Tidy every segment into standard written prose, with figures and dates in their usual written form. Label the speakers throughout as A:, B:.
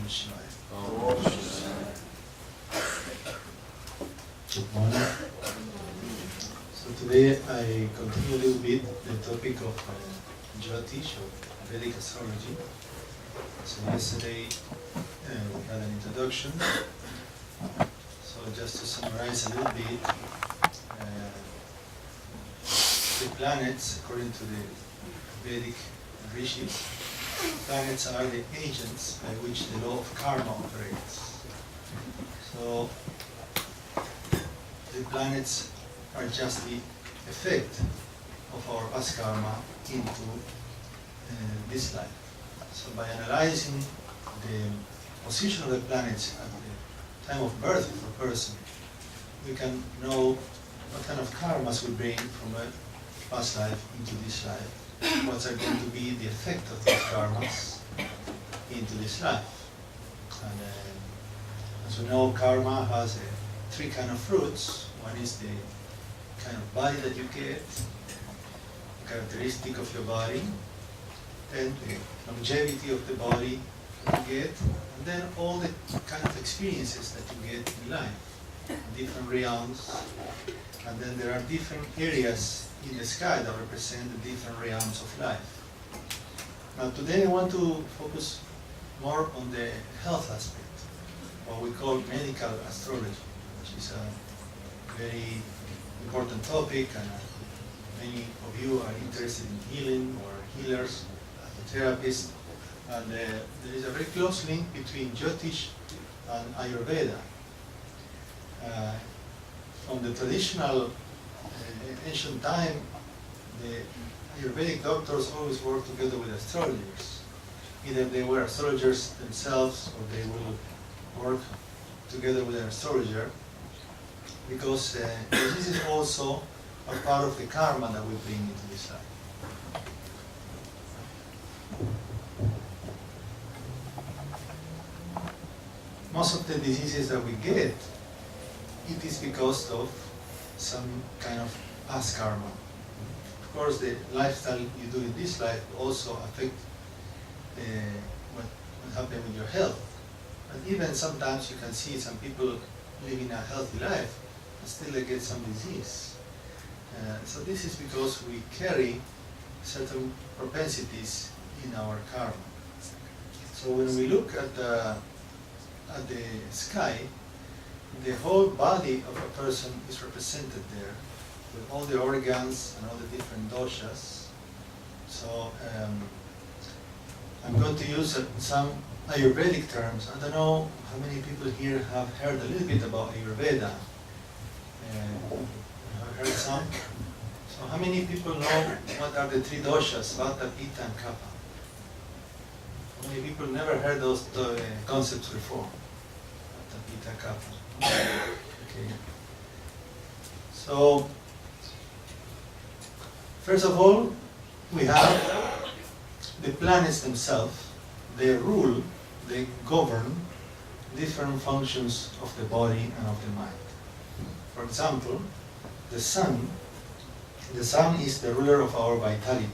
A: Shivaya.
B: Good morning. So today I continue a little bit the topic of Jyotish, or Vedic Astrology. So yesterday we had an introduction. So just to summarize a little bit, the planets, according to the Vedic rishis, planets are the agents by which the law of karma operates. So the planets are just the effect of our past karma into this life. So by analyzing the position of the planets at the time of birth of a person, we can know what kind of karmas we bring from a past life into this life. What's going to be the effect of those karmas into this life. And as we know, karma has three kind of fruits. One is the kind of body that you get, the characteristic of your body, then the longevity of the body that you get, and then all the kind of experiences that you get in life, different realms, and then there are different areas in the sky that represent the different realms of life. Now today I want to focus more on the health aspect, what we call medical astrology, which is a very important topic, and many of you are interested in healing or healers, therapists, and there is a very close link between Jyotish and Ayurveda. From the traditional ancient time, the Ayurvedic doctors always work together with astrologers. Either they were astrologers themselves, or they will work together with an astrologer, because this is also a part of the karma that we bring into this life. Most of the diseases that we get, it is because of some kind of past karma. Of course, the lifestyle you do in this life also affect what happens with your health. But even sometimes you can see some people living a healthy life, but still they get some disease. So this is because we carry certain propensities in our karma. So when we look at the sky, the whole body of a person is represented there, with all the organs and all the different doshas. So I'm going to use some Ayurvedic terms. I don't know how many people here have heard a little bit about Ayurveda. Have heard some? So how many people know what are the three doshas, Vata, Pitta, and Kapha? How many people never heard those concepts before? Vata, Pitta, Kapha. Okay. So, first of all, we have the planets themselves. They rule, they govern different functions of the body and of the mind. For example, the sun is the ruler of our vitality.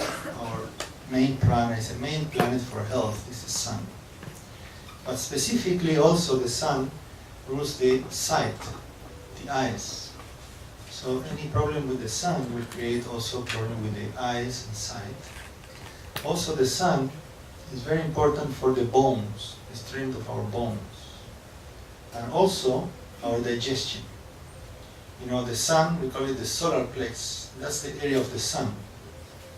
B: Our main planet is the main planet for health is the sun. But specifically also the sun rules the sight, the eyes. So any problem with the sun will create also a problem with the eyes and sight. Also the sun is very important for the bones, the strength of our bones. And also our digestion. You know, the sun, we call it the solar plex. That's the area of the sun.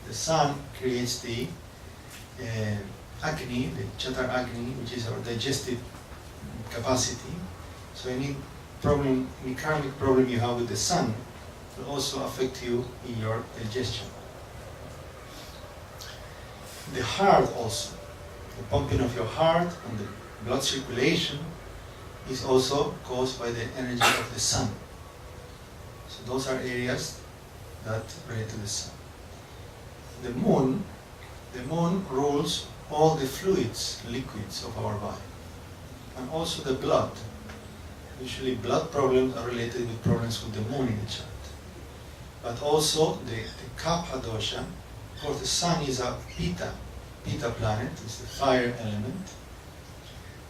B: The sun creates the Agni, the Chatar Agni, which is our digestive capacity. So any problem, any karmic problem you have with the sun will also affect you in your digestion. The heart also, the pumping of your heart and the blood circulation is also caused by the energy of the sun. So those are areas that relate to the sun. The moon rules all the fluids, liquids of our body, and also the blood. Usually blood problems are related with problems with the moon in the chart. But also the Kapha dosha, of course the sun is a Pitta planet, it's the fire element.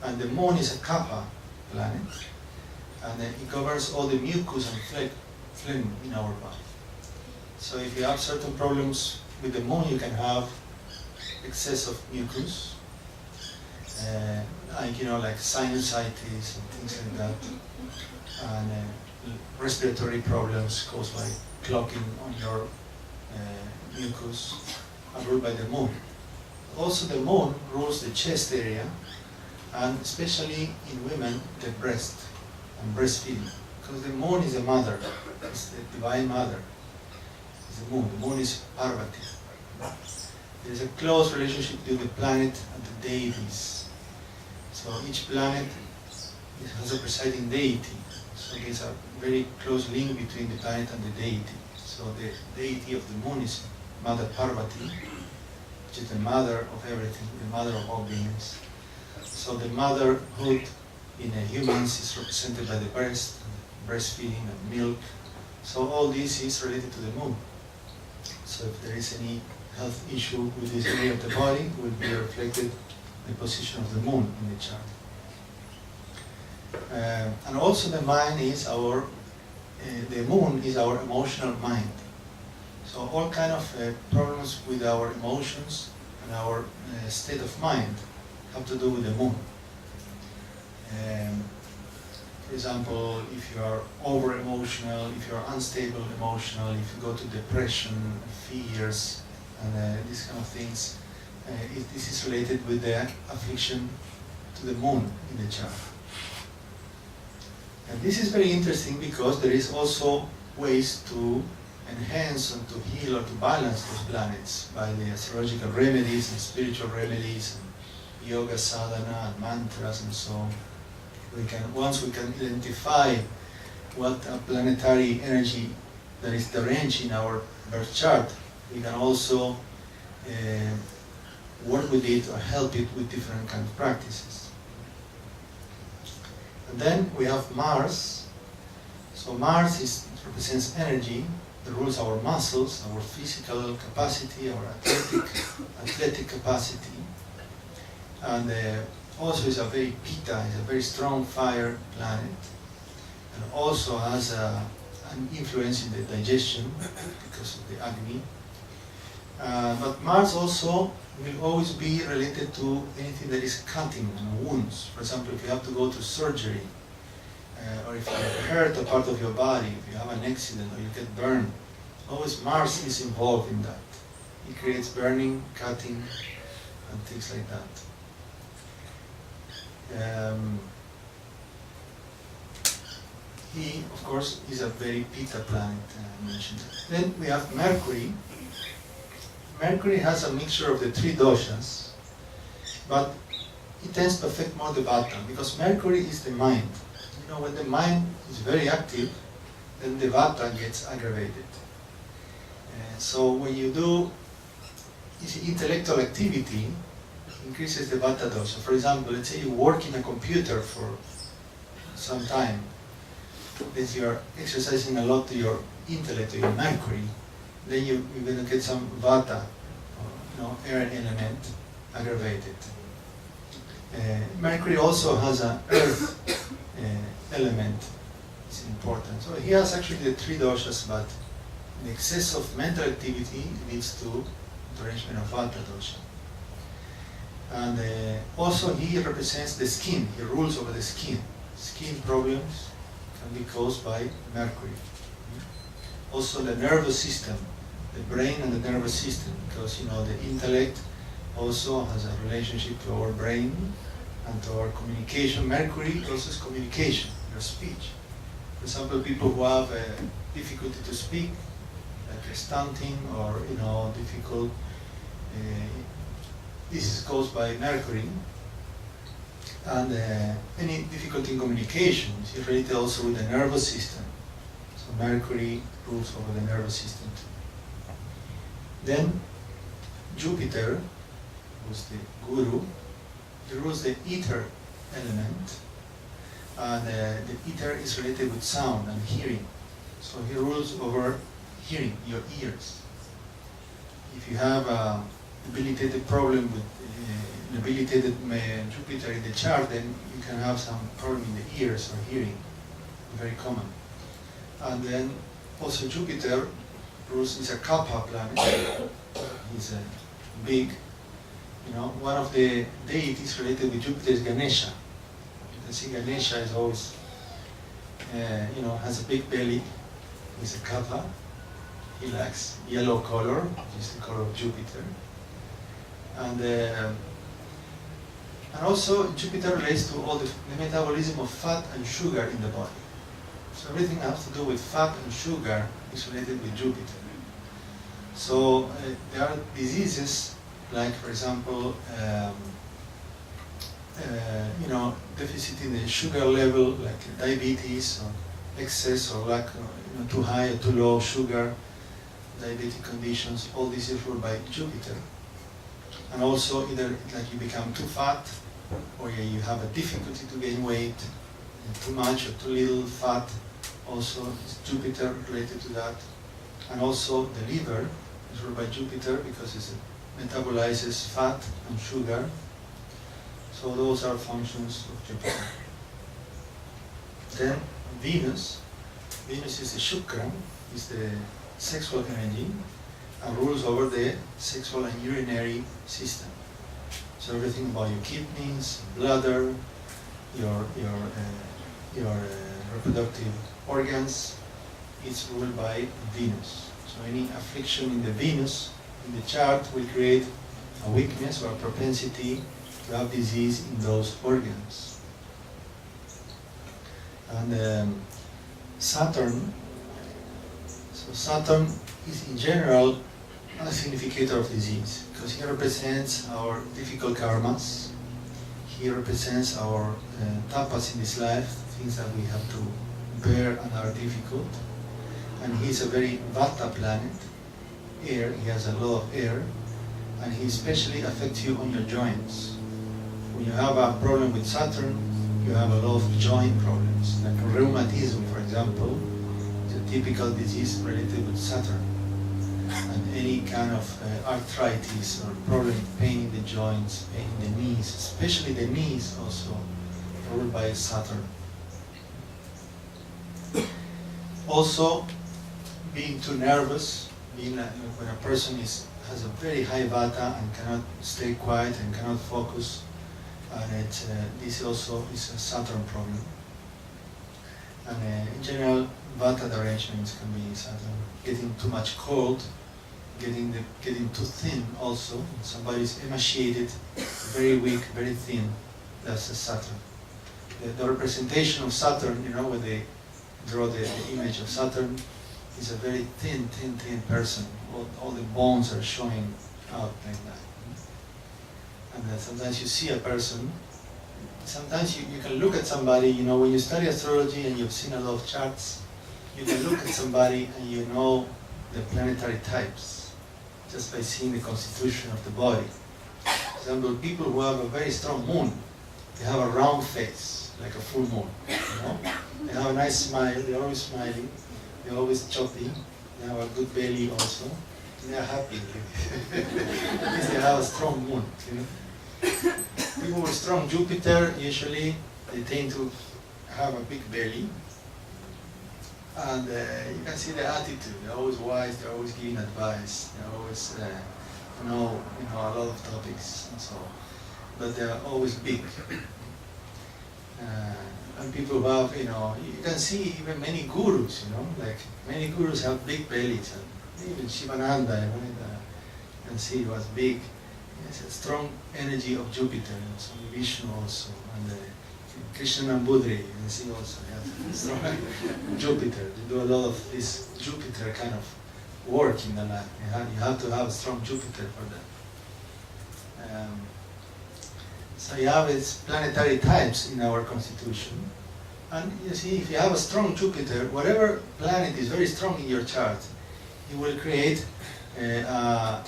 B: And the moon is a kapha planet, and it governs all the mucus and phlegm in our body. So if you have certain problems with the moon, you can have excess of mucus, like sinusitis and things like that, and respiratory problems caused by clogging on your mucus are ruled by the moon. Also, the moon rules the chest area, and especially in women, the breast and breastfeeding, because the moon is the mother, it's the divine mother. It's the moon. The moon is Parvati. There is a close relationship between the planet and the deities. So each planet has a presiding deity. So there's a very close link between the planet and the deity. So the deity of the moon is Mother Parvati, which is the mother of everything, the mother of all beings. So the motherhood in humans is represented by the breast, breastfeeding and milk. So all this is related to the moon. So if there is any health issue with this area of the body, it will be reflected in the position of the moon in the chart. And also the mind is the moon is our emotional mind. So all kind of problems with our emotions and our state of mind have to do with the moon. For example, if you are over-emotional, if you are unstable emotional, if you go to depression, fears, and these kind of things, this is related with the affliction to the moon in the chart. And this is very interesting because there is also ways to enhance and to heal or to balance those planets by the astrological remedies and spiritual remedies, and yoga sadhana and mantras and so on. Once we can identify what a planetary energy that is deranged in our birth chart, we can also work with it or help it with different kind of practices. And then we have Mars. So Mars represents energy that rules our muscles, our physical capacity, our athletic capacity, and also is a very Pitta, is a very strong fire planet, and also has an influence in the digestion because of the Agni. But Mars also will always be related to anything that is cutting and wounds. For example, if you have to go to surgery, or if you hurt a part of your body, if you have an accident or you get burned, always Mars is involved in that. It creates burning, cutting, and things like that. He, of course, is a very Pitta planet, I mentioned. Then we have Mercury. Mercury has a mixture of the three doshas, but it tends to affect more the Vata, because Mercury is the mind. When the mind is very active, then the Vata gets aggravated. So when you do intellectual activity, increases the Vata dosha. For example, let's say you work in a computer for some time, then you are exercising a lot to your intellect, to your Mercury, then you're going to get some Vata, air element, aggravated. Mercury also has an earth element, it's important. So he has actually the three doshas, but the excess of mental activity leads to derangement of Vata dosha. And also he represents the skin, he rules over the skin. Skin problems can be caused by Mercury. Also the nervous system, the brain and the nervous system, because the intellect also has a relationship to our brain and to our communication. Mercury also is communication, your speech. For example, people who have difficulty to speak, like stunting or difficult, this is caused by Mercury. And any difficulty in communication is related also with the nervous system. So Mercury rules over the nervous system too. Then Jupiter, who's the guru, he rules the ether element, and the ether is related with sound and hearing. So he rules over hearing, your ears. If you have a debilitated problem with debilitated Jupiter in the chart, then you can have some problem in the ears or hearing, very common. And then also Jupiter is a Kapha planet. He's a big, one of the deities related with Jupiter is Ganesha. You can see Ganesha is always, has a big belly. He's a Kapha. He likes yellow color, which is the color of Jupiter. And also Jupiter relates to all the metabolism of fat and sugar in the body. So everything that has to do with fat and sugar is related with Jupiter. So there are diseases like, for example, deficit in the sugar level, like diabetes or excess or lack, too high or too low sugar, diabetic conditions. All this is ruled by Jupiter. And also either like you become too fat, or you have a difficulty to gain weight, too much or too little fat. Also, it's Jupiter related to that. And also the liver is ruled by Jupiter because it metabolizes fat and sugar. So those are functions of Jupiter. Then Venus. Venus is the Shukran, is the sexual energy, and rules over the sexual and urinary system. So everything about your kidneys, bladder, your reproductive organs, is ruled by Venus. So any affliction in the Venus in the chart will create a weakness or a propensity to have disease in those organs. And Saturn. So Saturn is in general a significator of disease because he represents our difficult karmas. He represents our tapas in this life, things that we have to bear and are difficult. And he's a very vata planet, air. He has a lot of air, and he especially affects you on your joints. When you have a problem with Saturn, you have a lot of joint problems, like rheumatism, for example. It's a typical disease related with Saturn. And any kind of arthritis or problem, pain in the joints, pain in the knees, especially the knees also, ruled by Saturn. Also, being too nervous, when a person has a very high vata and cannot stay quiet and cannot focus, and this also is a Saturn problem. And in general, vata derangements can be Saturn. Getting too much cold, getting too thin also. Somebody is emaciated, very weak, very thin. That's a Saturn. The representation of Saturn, when they draw the image of Saturn, is a very thin person. All the bones are showing out like that. And sometimes you see a person, sometimes you can look at somebody, when you study astrology and you've seen a lot of charts, you can look at somebody and you know the planetary types just by seeing the constitution of the body. For example, people who have a very strong moon, they have a round face, like a full moon. They have a nice smile, they're always smiling, they're always choppy, they have a good belly also, and they're happy. Because they have a strong moon. People with strong Jupiter, usually, they tend to have a big belly. And you can see their attitude. They're always wise, they're always giving advice, they're always know a lot of topics and so on. But they're always big. And people who have, you can see even many gurus, like many gurus have big bellies. And even Sivananda, you can see he was big. It's a strong energy of Jupiter, some Vishnu also, and Krishna Darshan, you can see also, strong Jupiter. They do a lot of this Jupiter kind of work in the life. You have to have a strong Jupiter for that. So you have its planetary types in our constitution. And you see, if you have a strong Jupiter, whatever planet is very strong in your chart, it will create an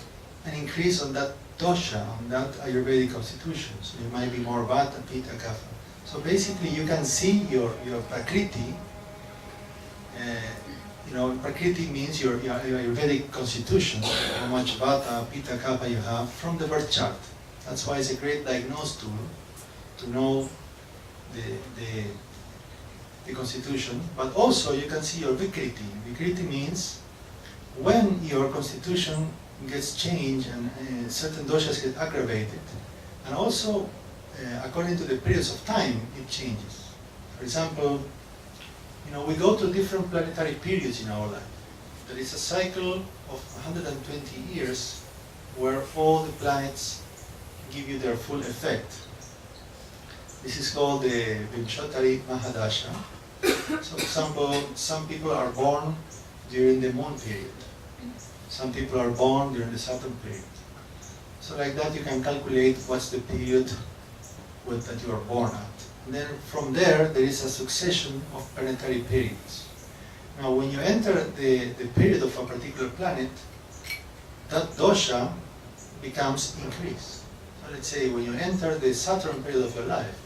B: increase on that dosha, on that Ayurvedic constitution. So you might be more Vata, Pitta, Kapha. So basically you can see your Prakriti. Prakriti means your Ayurvedic constitution, how much Vata, Pitta, Kapha you have from the birth chart. That's why it's a great diagnostic tool to know the constitution, but also you can see your Vikriti. Vikriti means when your constitution gets changed and certain doshas get aggravated, and also according to the periods of time it changes. For example, we go to different planetary periods in our life. There is a cycle of 120 years where all the planets give you their full effect. This is called the Vimshottari Mahadasha. So, for example, some people are born during the moon period. Some people are born during the Saturn period. So like that you can calculate what's the period that you are born at. And then from there is a succession of planetary periods. Now when you enter the period of a particular planet, that dosha becomes increased. So let's say when you enter the Saturn period of your life,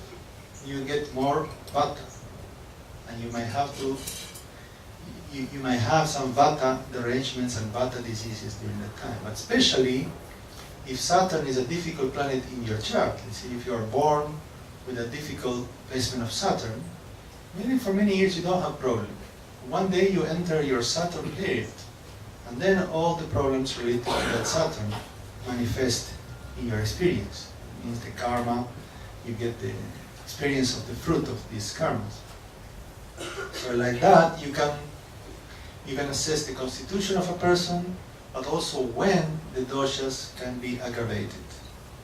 B: you get more vata. And you might have you might have some vata derangements and vata diseases during that time. But especially if Saturn is a difficult planet in your chart, let's say if you are born with a difficult placement of Saturn, maybe for many years you don't have problem. One day you enter your Saturn period, and then all the problems related to that Saturn manifest in your experience. It means the karma, you get the experience of the fruit of these karmas. So like that, you can assess the constitution of a person, but also when the doshas can be aggravated,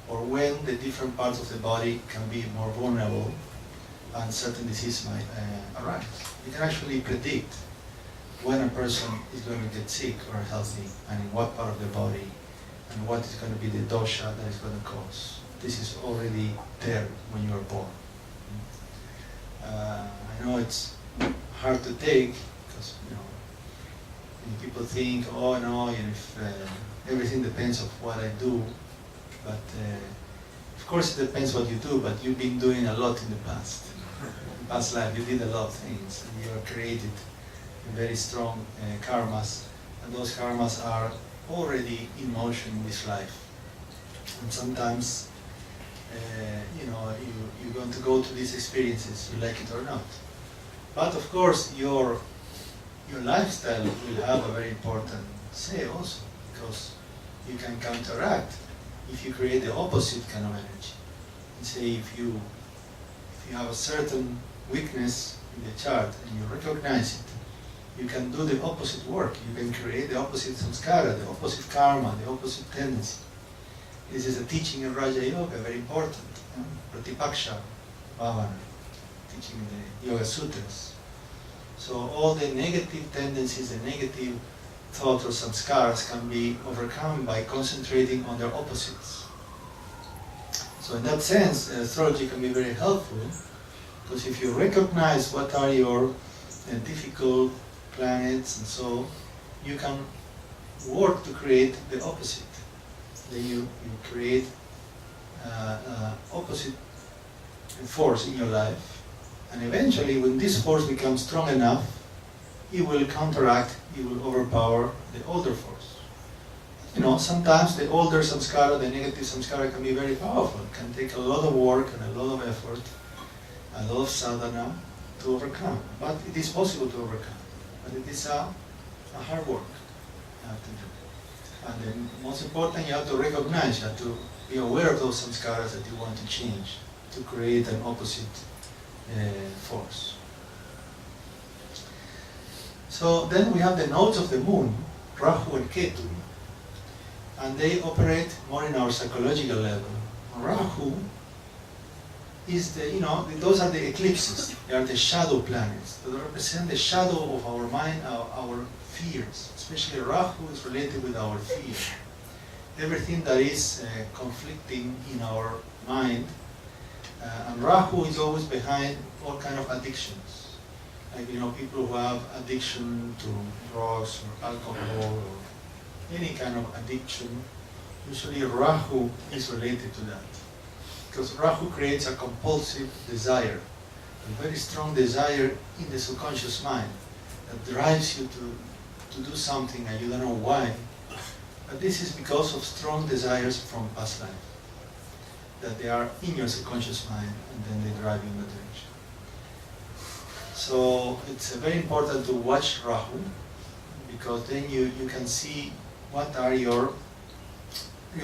B: or when the different parts of the body can be more vulnerable and certain disease might arise. You can actually predict when a person is going to get sick or healthy, and in what part of the body, and what is going to be the dosha that is going to cause. This is already there when you are born. I know it's hard to take, because many people think, oh no, if everything depends on what I do, but of course it depends what you do, but you've been doing a lot in the past. In past life you did a lot of things, and you have created very strong karmas, and those karmas are already in motion in this life. And sometimes you're going to go to these experiences, you like it or not. But of course your lifestyle will have a very important say also, because you can counteract if you create the opposite kind of energy. And say if you have a certain weakness in the chart and you recognize it, you can do the opposite work. You can create the opposite samskara, the opposite karma, the opposite tendency. This is a teaching in Raja Yoga, very important. Pratipaksha Bhavana, teaching in the Yoga Sutras. So all the negative tendencies, the negative thoughts or samskaras can be overcome by concentrating on their opposites. So in that sense, astrology can be very helpful, because if you recognize what are your difficult planets and so, you can work to create the opposite. Then you create opposite force in your life, and eventually when this force becomes strong enough, it will counteract, it will overpower the older force. Sometimes the older samskara, the negative samskara, can be very powerful. It can take a lot of work and a lot of effort, a lot of sadhana to overcome. But it is possible to overcome. But it is a hard work you have to do. And then most important, you have to recognize, you have to be aware of those samskaras that you want to change, to create an opposite force. So then we have the nodes of the moon, Rahu and Ketu, and they operate more in our psychological level. Rahu is those are the eclipses. They are the shadow planets. They represent the shadow of our mind, our fears. Especially Rahu is related with our fear. Everything that is conflicting in our mind, and Rahu is always behind all kind of addictions. Like people who have addiction to drugs or alcohol or any kind of addiction, usually Rahu is related to that. Because Rahu creates a compulsive desire, a very strong desire in the subconscious mind that drives you to do something and you don't know why. But this is because of strong desires from past life. that they are in your subconscious mind, and then they drive you in that direction. So it's very important to watch Rahu, because then you can see what are your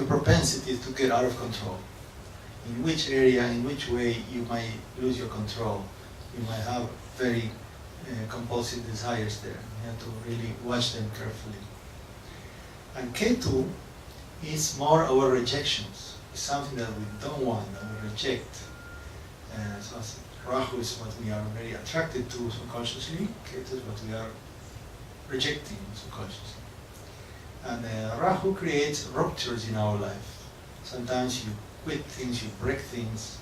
B: propensities to get out of control. In which area, in which way you might lose your control. You might have very compulsive desires there. You have to really watch them carefully. And Ketu is more our rejections. It's something that we don't want, that we reject. So Rahu is what we are very attracted to subconsciously. Ketu is what we are rejecting subconsciously. And Rahu creates ruptures in our life. Sometimes you quit things, you break things.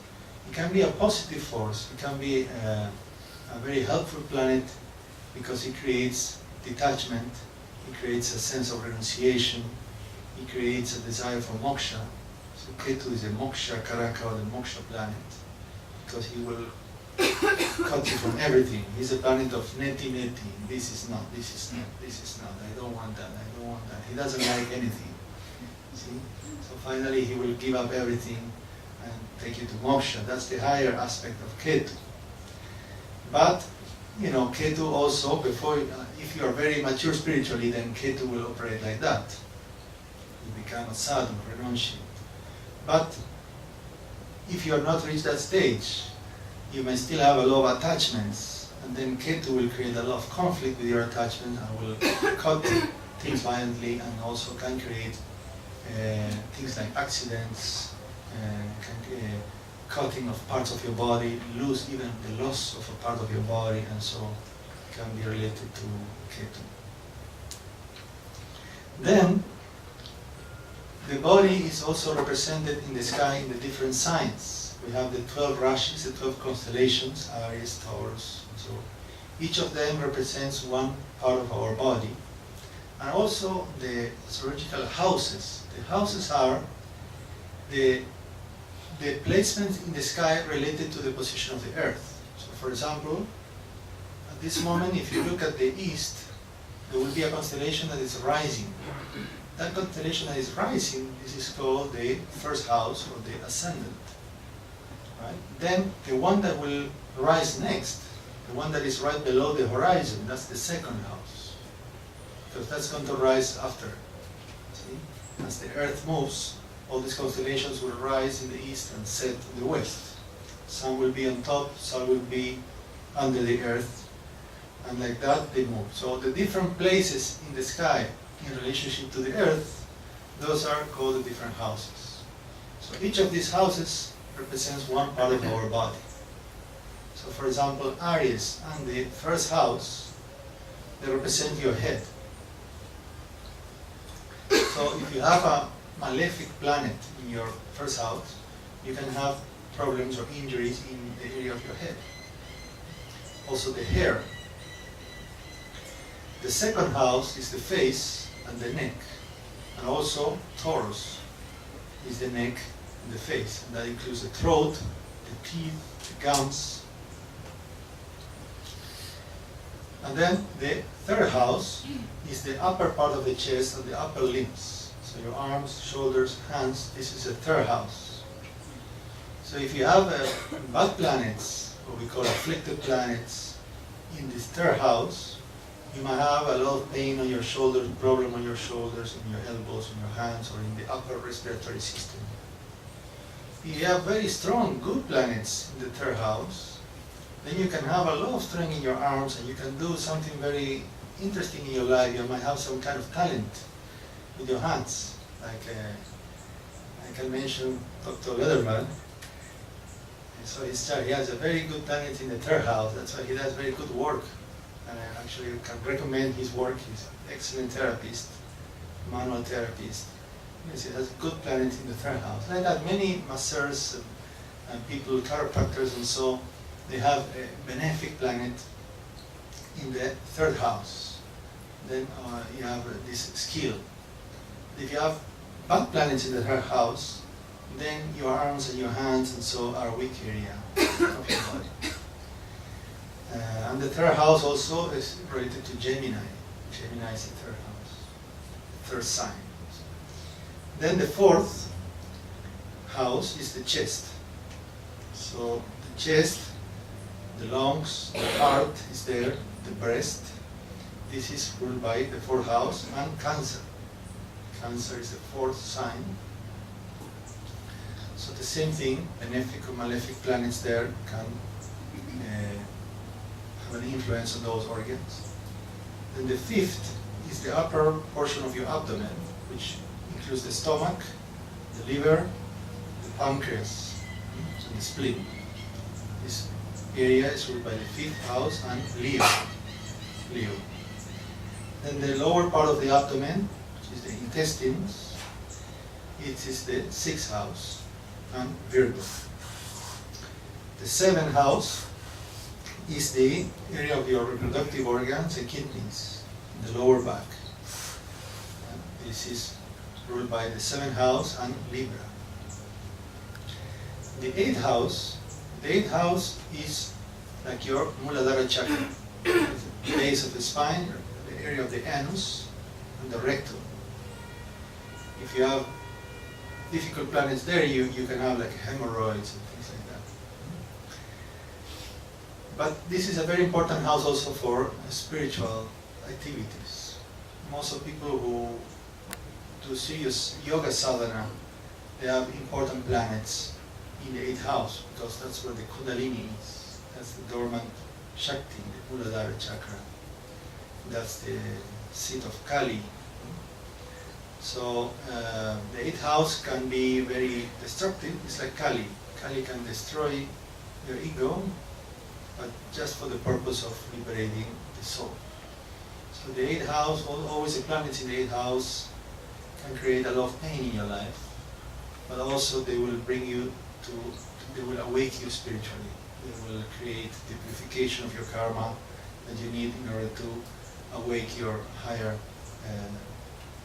B: It can be a positive force. It can be a very helpful planet because it creates detachment. It creates a sense of renunciation. It creates a desire for moksha. So Ketu is a moksha karaka, or the moksha planet, because he will cut you from everything. He's a planet of neti. This is not, this is not, this is not. I don't want that, I don't want that. He doesn't like anything. See? So finally he will give up everything and take you to moksha. That's the higher aspect of Ketu. But, you know, Ketu also, if you are very mature spiritually, then Ketu will operate like that. You become a sadhu, renunciate. But if you are not reached that stage, you may still have a lot of attachments, and then Ketu will create a lot of conflict with your attachment and will cut things violently, and also can create things like accidents, cutting of parts of your body, even the loss of a part of your body, and so can be related to Ketu. Then, the body is also represented in the sky in the different signs. We have the 12 rashis, the 12 constellations, Aries, Taurus, and so each of them represents one part of our body. And also the astrological houses. The houses are the placements in the sky related to the position of the earth. So for example, at this moment, if you look at the east, there will be a constellation that is rising. That constellation that is rising, this is called the first house, or the ascendant. Right? Then the one that will rise next, the one that is right below the horizon, that's the second house. Because that's going to rise after. See? As the earth moves, all these constellations will rise in the east and set in the west. Some will be on top, some will be under the earth, and like that they move. So the different places in the sky in relationship to the earth, those are called the different houses. So each of these houses represents one part of our body. So for example, Aries and the first house, they represent your head. So if you have a malefic planet in your first house, you can have problems or injuries in the area of your head. Also the hair. The second house is the face and the neck. And also Taurus is the neck and the face. And that includes the throat, the teeth, the gums. And then the third house is the upper part of the chest and the upper limbs. So your arms, shoulders, hands, this is the third house. So if you have bad planets, what we call afflicted planets, in this third house, you might have a lot of pain on your shoulders, problem on your shoulders, in your elbows, in your hands, or in the upper respiratory system. If you have very strong, good planets in the third house, then you can have a lot of strength in your arms, and you can do something very interesting in your life. You might have some kind of talent with your hands. Like I can mention Dr. Lederman. So he has a very good planet in the third house. That's why he does very good work. And I actually can recommend his work. He's an excellent therapist, manual therapist. Yes, he has a good planet in the third house. Like that, many masseurs and people, chiropractors and so, they have a benefic planet in the third house. Then you have this skill. If you have bad planets in the third house, then your arms and your hands and so are a weak area of your body. And the third house also is related to Gemini. Gemini is the third house, third sign. Then the fourth house is the chest. So the chest, the lungs, the heart is there, the breast. This is ruled by the fourth house, and Cancer. Cancer is the fourth sign. So the same thing, benefic or malefic planets there can have an influence on those organs. Then the fifth is the upper portion of your abdomen, which includes the stomach, the liver, the pancreas, and the spleen. This area is ruled by the fifth house and Leo. Then the lower part of the abdomen, which is the intestines, it is the sixth house and Virgo. The seventh house is the area of your reproductive organs and kidneys, in the lower back. And this is ruled by the seventh house and Libra. The eighth house is like your Muladhara chakra, the base of the spine, the area of the anus, and the rectum. If you have difficult planets there, you can have like hemorrhoids and things like that. But this is a very important house also for spiritual activities. Most of people who do serious yoga sadhana, they have important planets in the eighth house, because that's where the Kundalini is. That's the dormant Shakti, the Muladhara chakra. That's the seat of Kali. So the eighth house can be very destructive. It's like Kali. Kali can destroy your ego, but just for the purpose of liberating the soul. So the eighth house, always the planets in the eighth house, can create a lot of pain in your life, but also they will bring you to, they will awake you spiritually. They will create the purification of your karma that you need in order to awake your higher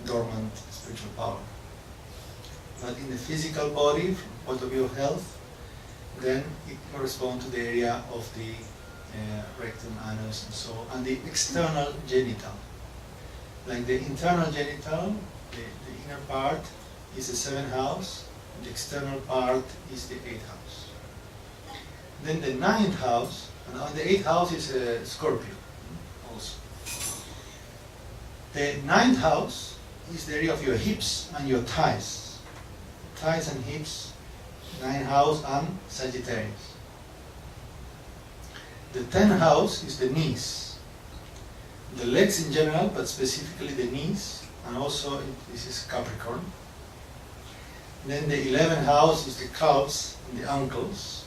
B: dormant spiritual power. But in the physical body, from the point of view of health, then it corresponds to the area of the rectum, anus, and so on, and the external genital. Like the internal genital, the inner part is the seventh house, and the external part is the eighth house. Then the ninth house, and the eighth house is Scorpio also. The ninth house is the area of your hips and your thighs. Thighs and hips, ninth house and Sagittarius. The 10th house is the knees. The legs in general, but specifically the knees, and also this is Capricorn. Then the 11th house is the calves and the ankles,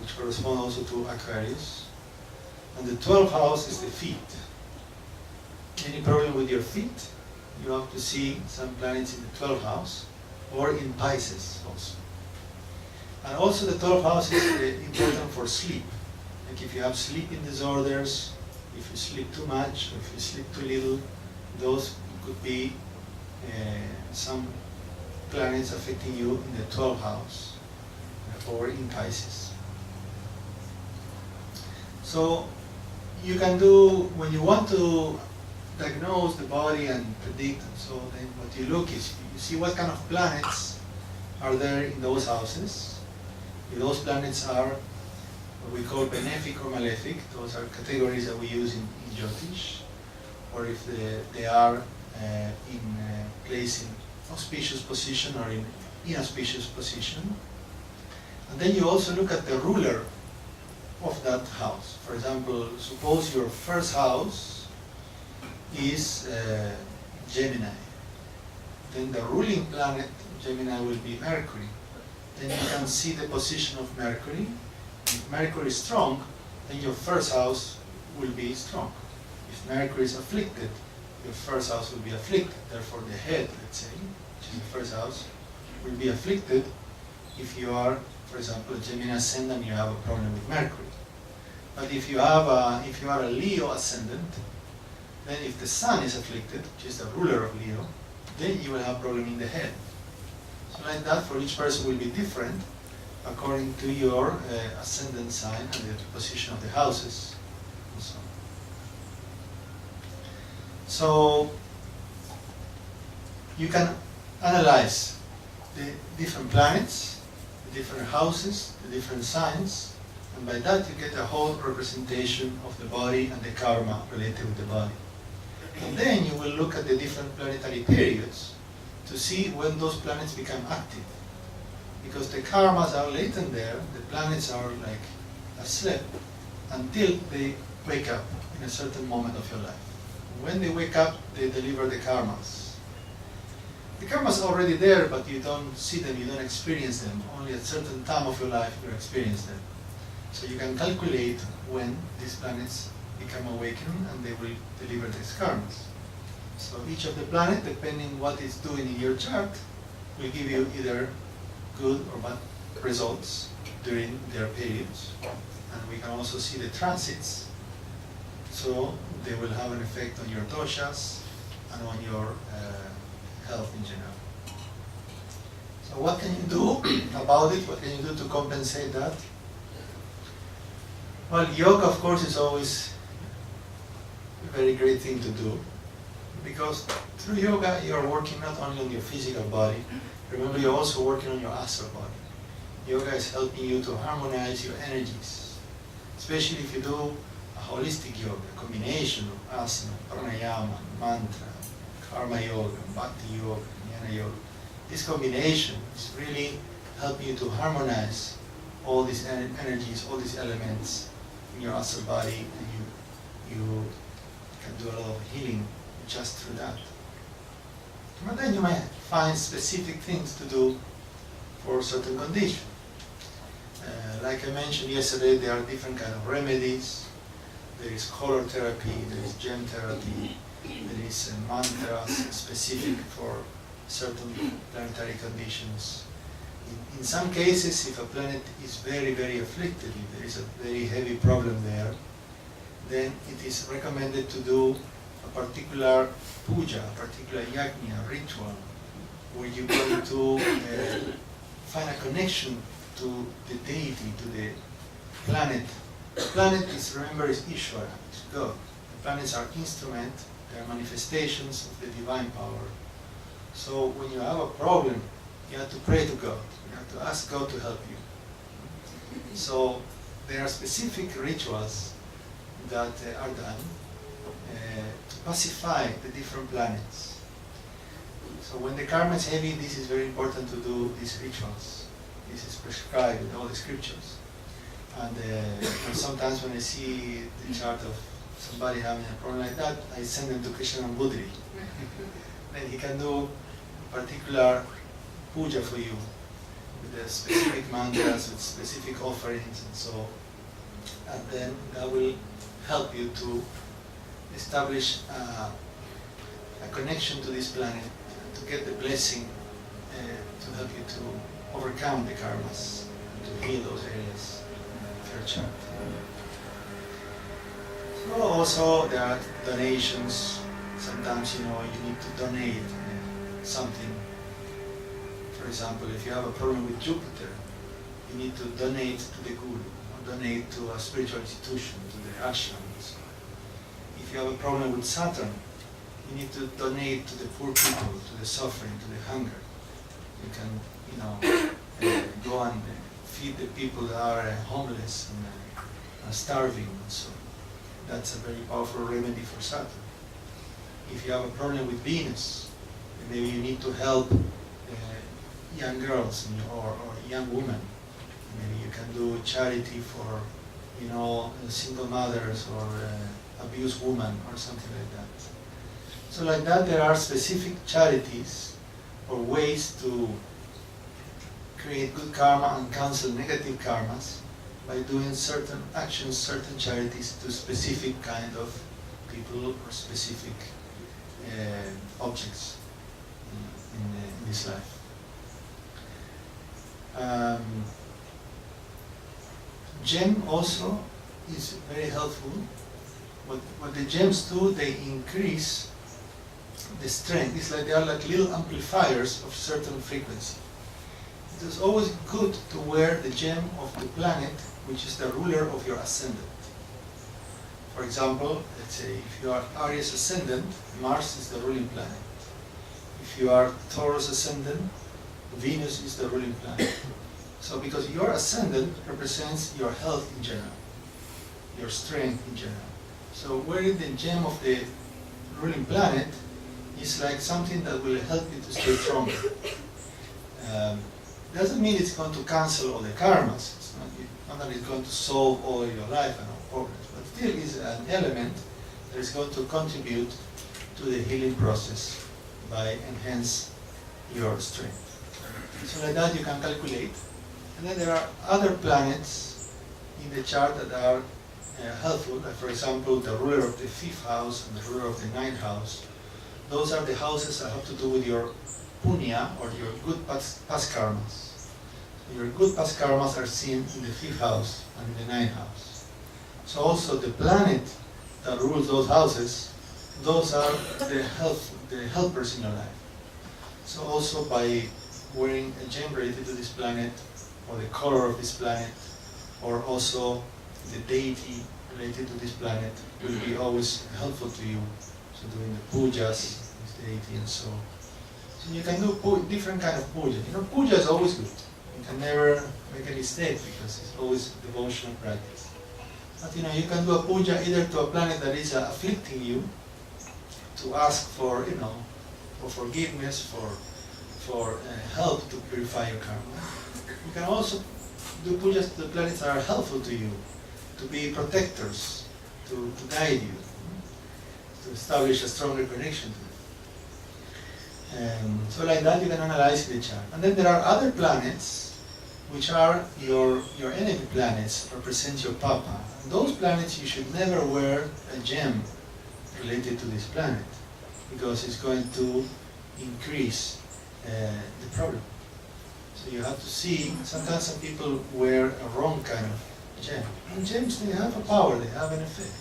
B: which correspond also to Aquarius. And the 12th house is the feet. Any problem with your feet, you have to see some planets in the 12th house or in Pisces also. And also the 12th house is important for sleep. Like if you have sleeping disorders, if you sleep too much, or if you sleep too little, those could be some planets affecting you in the 12th house or in Pisces. So you can do, when you want to diagnose the body and predict, and so then what you look is, you see what kind of planets are there in those houses. If those planets are what we call benefic or malefic, those are categories that we use in Jyotish, or if they are in place in auspicious position or in inauspicious position. And then you also look at the ruler of that house. For example, suppose your first house is Gemini. Then the ruling planet Gemini will be Mercury. Then you can see the position of Mercury. If Mercury is strong, then your first house will be strong. If Mercury is afflicted, your first house will be afflicted. Therefore the head, let's say, which is the first house, will be afflicted if you are, for example, a Gemini ascendant, you have a problem with Mercury. But if you are a Leo ascendant, then if the sun is afflicted, which is the ruler of Leo, then you will have a problem in the head. So like that, for each person will be different according to your ascendant sign and the position of the houses. And so on. So you can analyze the different planets, the different houses, the different signs, and by that you get a whole representation of the body and the karma related with the body. And then you will look at the different planetary periods to see when those planets become active. Because the karmas are latent there, the planets are like asleep until they wake up in a certain moment of your life. When they wake up, they deliver the karmas. The karmas are already there, but you don't see them, you don't experience them. Only at a certain time of your life you experience them. So you can calculate when these planets become awakened and they will deliver these karmas. So each of the planets, depending what it's doing in your chart, will give you either good or bad results during their periods. And we can also see the transits. So they will have an effect on your doshas and on your health in general. So what can you do about it? What can you do to compensate that? Well, yoga, of course, is always a very great thing to do, because through yoga you are working not only on your physical body, remember you're also working on your astral body. Yoga is helping you to harmonize your energies, especially if you do a holistic yoga, a combination of asana, pranayama, mantra, karma yoga, bhakti yoga, jnana yoga. This combination is really helping you to harmonize all these energies, all these elements in your astral body, and you can do a lot of healing just through that. But then you might find specific things to do for certain conditions. Like I mentioned yesterday, there are different kind of remedies. There is color therapy, there is gem therapy, there is mantras specific for certain planetary conditions. In some cases, if a planet is very, very afflicted, if there is a very heavy problem there, then it is recommended to do a particular puja, a particular yajna, ritual, where you're going to find a connection to the deity, to the planet. The planet is, remember, is Ishvara, it's God. The planets are instruments, they are manifestations of the divine power. So when you have a problem, you have to pray to God. You have to ask God to help you. So there are specific rituals that are done to pacify the different planets. So when the karma is heavy, this is very important to do these rituals. This is prescribed in all the scriptures. And sometimes when I see the chart of somebody having a problem like that, I send them to Krishna Darshan. Then he can do particular puja for you with the specific mantras, with specific offerings and so. And then that will help you to establish a connection to this planet, to get the blessing to help you to overcome the karmas, to heal those areas of your chart. So also there are donations. Sometimes you need to donate something. For example, if you have a problem with Jupiter, you need to donate to the guru, or donate to a spiritual institution, to the ashram. So if you have a problem with Saturn, you need to donate to the poor people, to the suffering, to the hunger. You can, go and feed the people that are homeless and starving. So that's a very powerful remedy for Saturn. If you have a problem with Venus, maybe you need to help young girls or young women. Maybe you can do charity for, single mothers or abused women or something like that. So like that, there are specific charities or ways to create good karma and cancel negative karmas by doing certain actions, certain charities to specific kind of people or specific objects in this life. Gem also is very helpful. What the gems do, they increase the strength. It's like they are like little amplifiers of certain frequency. It is always good to wear the gem of the planet, which is the ruler of your ascendant. For example, let's say if you are Aries ascendant, Mars is the ruling planet. If you are Taurus ascendant, Venus is the ruling planet. So because your ascendant represents your health in general, your strength in general. So wearing the gem of the ruling planet is like something that will help you to stay stronger. Doesn't mean it's going to cancel all the karmas. It's not that it's going to solve all your life and all problems, but still is an element that is going to contribute to the healing process by enhance your strength. So like that you can calculate. And then there are other planets in the chart that are helpful. Like for example, the ruler of the 5th house and the ruler of the 9th house. Those are the houses that have to do with your punya, or your good past karmas. Your good past karmas are seen in the 5th house and in the 9th house. So also the planet that rules those houses, those are the helpers in your life. So also by wearing a gem related to this planet, or the color of this planet, or also the deity related to this planet will be always helpful to you. So doing the pujas, this deity and so. So you can do different kind of puja. You know, puja is always good. You can never make a mistake because it's always devotional practice. But you know, you can do a puja either to a planet that is afflicting you, to ask for, you know, for forgiveness, for help to purify your karma. You can also do pujas to the planets that are helpful to you, to be protectors, to guide you, to establish a stronger connection to them. So like that you can analyze the chart. And then there are other planets which are your enemy planets, represent your papa. And those planets you should never wear a gem related to this planet, because it's going to increase the problem. So you have to see, sometimes some people wear a wrong kind of gem. And gems, they have a power, they have an effect.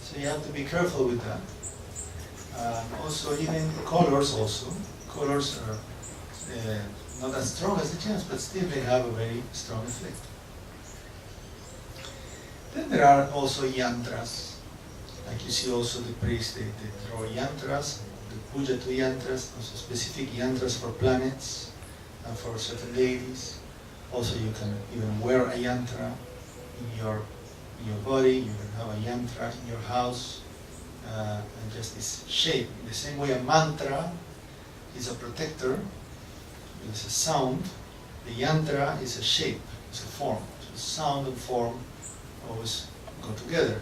B: So you have to be careful with that. Also, even colors also. Colors are not as strong as the gems, but still they have a very strong effect. Then there are also yantras. Like you see also the priests, they throw yantras, the puja to yantras, also specific yantras for planets and for certain deities. Also you can even wear a yantra in your body, you can have a yantra in your house, and just this shape. In the same way a mantra is a protector, it's a sound, the yantra is a shape, it's a form. So sound and form always go together.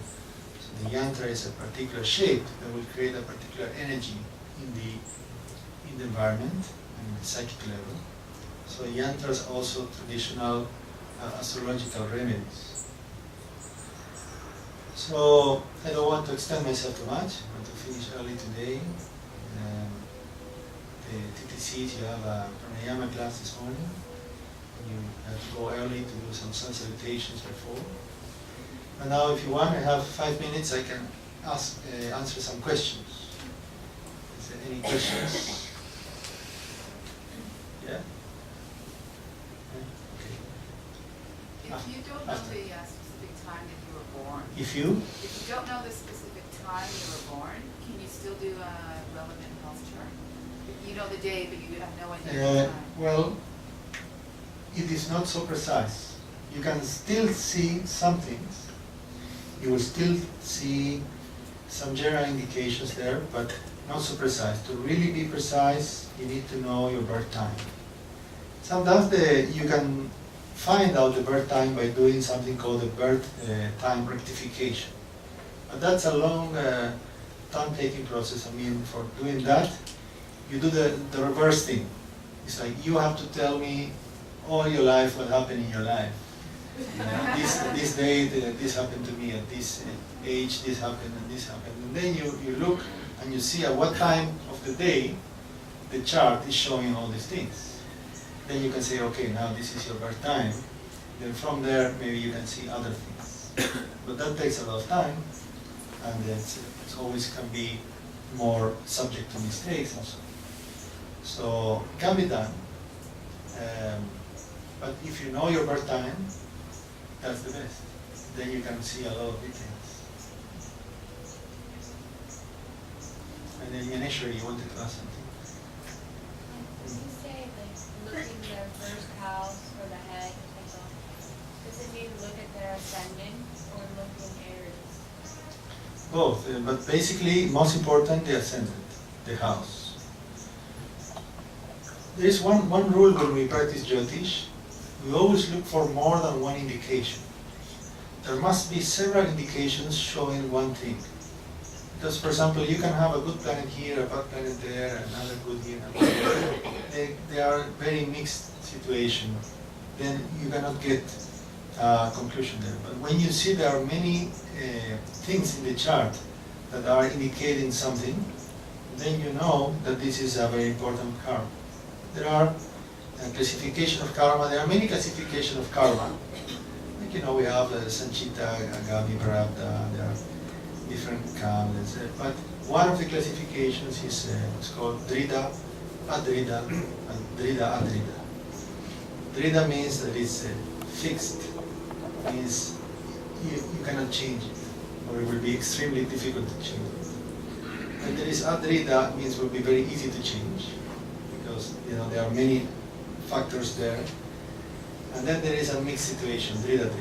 B: So the yantra is a particular shape that will create a particular energy in the environment and in the psychic level. So yantras are also traditional astrological remedies. So I don't want to extend myself too much. I want to finish early today. The TTCs, you have a pranayama class this morning. You have to go early to do some sun salutations before. And now if you want, I have 5 minutes, I can answer some questions. Is there any questions? Yeah? Okay.
A: If you don't know the specific time that you were born,
B: If you
A: don't know the specific time you were born, can you still do a relevant health chart? You know the day, but you have no idea the time.
B: well, it is not so precise. You can still see some things. You will still see some general indications there, but not so precise. To really be precise, you need to know your birth time. Sometimes you can find out the birth time by doing something called the birth time rectification. But that's a long time-taking process. I mean, for doing that, you do the reverse thing. It's like you have to tell me all your life what happened in your life. You know, this day, this happened to me, at this age, this happened and this happened. And then you look and you see at what time of the day the chart is showing all these things. Then you can say, okay, now this is your birth time. Then from there, maybe you can see other things. But that takes a lot of time, and it always can be more subject to mistakes also. So it can be done. But if you know your birth time, that's the best. Then you can see a lot of details. And then initially you wanted to ask something.
C: When you say the
B: Both, but basically, most important, the ascendant, the house. There is one rule when we practice Jyotish. We always look for more than one indication. There must be several indications showing one thing. Because, for example, you can have a good planet here, a bad planet there, another good here, another there. They are very mixed situation. Then you cannot get a conclusion there. But when you see there are many things in the chart that are indicating something, then you know that this is a very important karma. There are classification of karma. There are many classifications of karma. Like, you know, we have Sanchita, Agami, Prarabdha. There are different karmas. But one of the classifications is it's called Drida, Adrida, and Drida, Adrida. Drida means that it's fixed. Means you cannot change it, or it will be extremely difficult to change it. And there is Adrida, means it will be very easy to change, because there are many factors there. And then there is a mixed situation, Drida,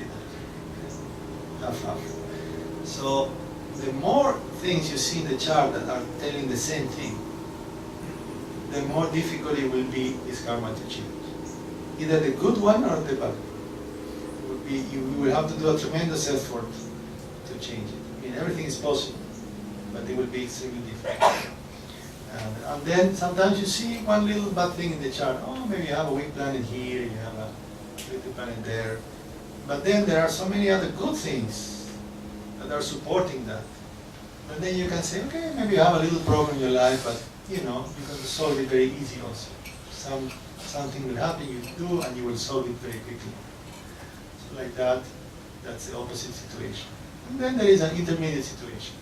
B: half. So the more things you see in the chart that are telling the same thing, the more difficult it will be this karma to change. Either the good one or the bad one. You will have to do a tremendous effort to change it. I mean, everything is possible, but it will be extremely difficult. And then sometimes you see one little bad thing in the chart. Oh, maybe you have a weak planet here, you have a little planet there. But then there are so many other good things that are supporting that. And then you can say, okay, maybe you have a little problem in your life, but you can solve it very easy also. Something will happen, you do, and you will solve it very quickly. Like that, that's the opposite situation. And then there is an intermediate situation.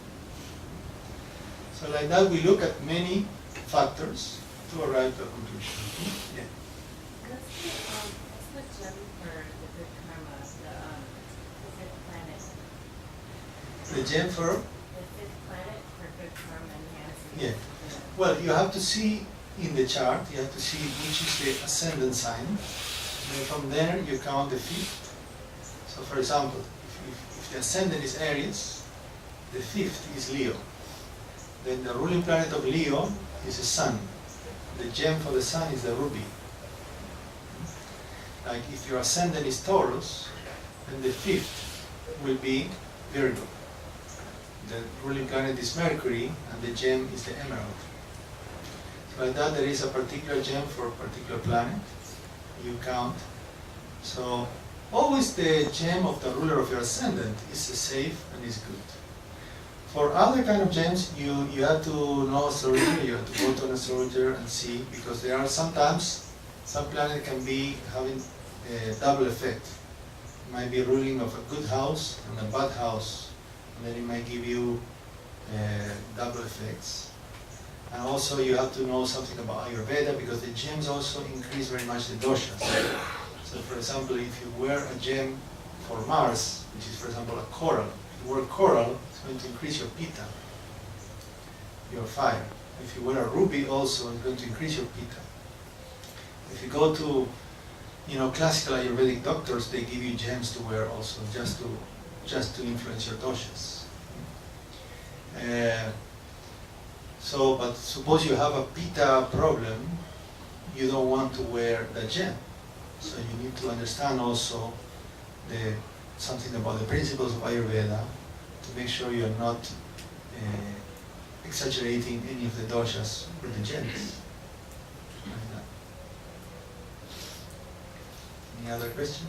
B: So like that, we look at many factors to arrive to a conclusion. Yeah.
C: What's the gem for the good karma, the fifth planet?
B: The gem for?
C: The fifth planet for good karma enhancing.
B: Yeah. Well, you have to see in the chart, you have to see which is the ascendant sign. And then from there, you count the fifth. So for example, if the ascendant is Aries, the fifth is Leo. Then the ruling planet of Leo is the sun. The gem for the sun is the ruby. Like if your ascendant is Taurus, then the fifth will be Virgo. The ruling planet is Mercury, and the gem is the emerald. So like that, there is a particular gem for a particular planet. You count. So always the gem of the ruler of your ascendant is safe and is good. For other kind of gems, you have to know astrologer, you have to go to an astrologer and see, because there are sometimes, some planet can be having a double effect. It might be ruling of a good house and a bad house, and then it might give you double effects. And also you have to know something about Ayurveda, because the gems also increase very much the doshas. So for example, if you wear a gem for Mars, which is for example a coral, if you wear coral, it's going to increase your pitta, your fire. If you wear a ruby also, it's going to increase your pitta. If you go to classical Ayurvedic doctors, they give you gems to wear also, just to influence your doshas. But suppose you have a pitta problem, you don't want to wear the gem. So you need to understand also something about the principles of Ayurveda to make sure you are not exaggerating any of the doshas with the gems. Any other question?